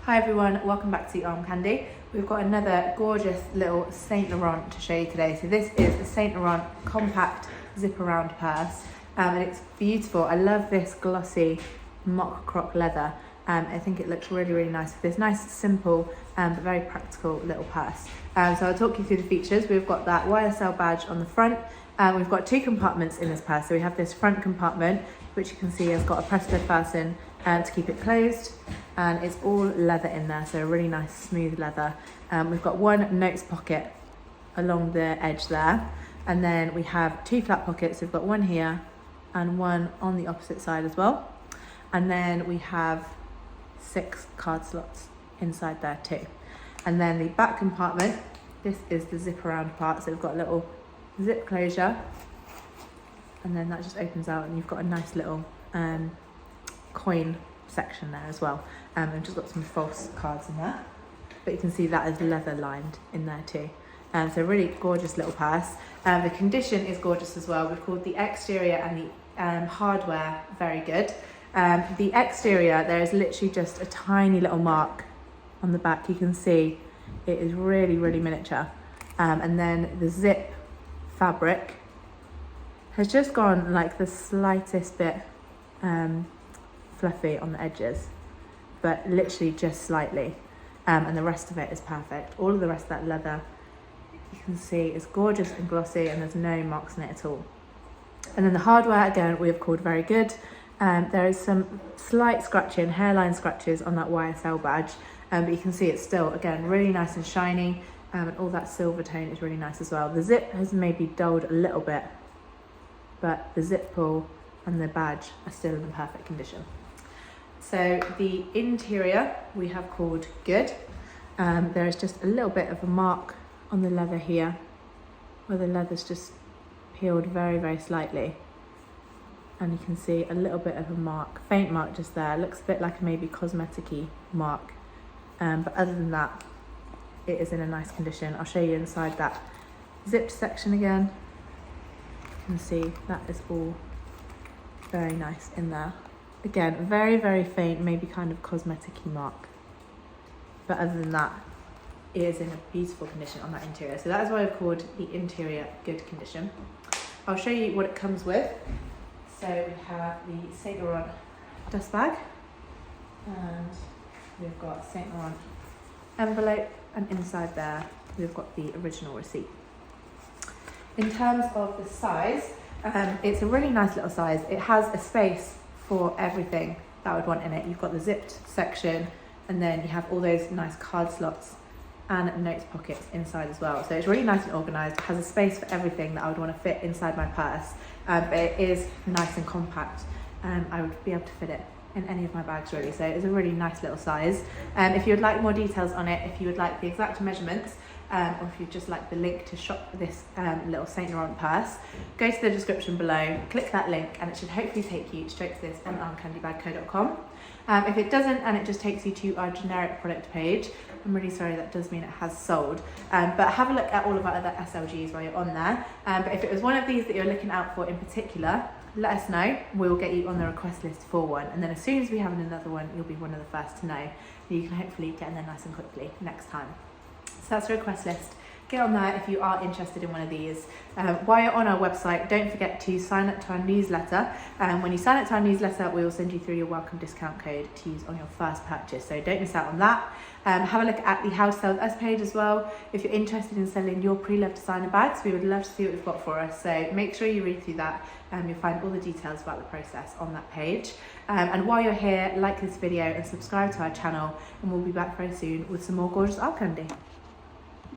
Hi everyone, welcome back to Armcandy. We've got another gorgeous little Saint Laurent to show you today. So this is a Saint Laurent compact zip around purse and it's beautiful. I love this glossy mock croc leather. I think it looks really nice with this nice simple but very practical little purse. So I'll talk you through the features. We've got that YSL badge on the front. We've got two compartments in this purse. So we have this front compartment, which you can see has got a press-lid fasten to keep it closed, and it's all leather in there, so a really nice smooth leather. We've got one notes pocket along the edge there, and then we have two flat pockets. We've got one here and one on the opposite side as well, and then we have 6 card slots inside there too. And then the back compartment, this is the zip around part, so we've got a little zip closure, and then that just opens out and you've got a nice little coin section there as well. I've just got some false cards in there, but you can see that is leather lined in there too. So really gorgeous little purse. The condition is gorgeous as well. We've called the exterior and the hardware very good. The exterior, there is literally just a tiny little mark on the back. You can see it is really miniature. And then the zip fabric has just gone like the slightest bit fluffy on the edges, but literally just slightly, and the rest of it is perfect. All of the rest of that leather, you can see, is gorgeous and glossy, and there's no marks in it at all. And then the hardware, again, we have called very good. There is some slight scratching, hairline scratches on that YSL badge, but you can see it's still, again, really nice and shiny, and all that silver tone is really nice as well. The zip has maybe dulled a little bit, but the zip pull and the badge are still in perfect condition. So the interior we have called good. There is just a little bit of a mark on the leather here, where the leather's just peeled very slightly, and you can see a little bit of a mark, faint mark just there. It looks a bit like a maybe cosmetic-y mark, but other than that, it is in a nice condition. I'll show you inside that zipped section again. You can see that is all very nice in there. Again, very faint, maybe kind of cosmetic-y mark, but other than that, it is in a beautiful condition on that interior. So that is why I've called the interior good condition. I'll show you what it comes with. So we have the Saint Laurent dust bag, and we've got Saint Laurent envelope, and inside there we've got the original receipt. In terms of the size, it's a really nice little size. It has a space for everything that I would want in it. You've got the zipped section, and then you have all those nice card slots and notes pockets inside as well. So it's really nice and organised. It has a space for everything that I would want to fit inside my purse, but it is nice and compact. I would be able to fit it in any of my bags really, so it's a really nice little size. If you would like more details on it, if you would like the exact measurements, or if you'd just like the link to shop this little Saint Laurent purse, go to the description below, click that link, and it should hopefully take you straight to this on armcandybagco.com. If it doesn't, and it just takes you to our generic product page, I'm really sorry, that does mean it has sold. But have a look at all of our other SLGs while you're on there. But if it was one of these that you're looking out for in particular, let us know. We'll get you on the request list for one, and then as soon as we have another one, you'll be one of the first to know. You can hopefully get in there nice and quickly next time. So that's the request list. Get on there if you are interested in one of these. While you're on our website, don't forget to sign up to our newsletter. When you sign up to our newsletter, we will send you through your welcome discount code to use on your first purchase, so don't miss out on that. Have a look at the How to Sell With Us page as well. If you're interested in selling your pre-loved designer bags, we would love to see what we've got for us, so make sure you read through that. You'll find all the details about the process on that page. And while you're here, like this video and subscribe to our channel, and we'll be back very soon with some more gorgeous art candy.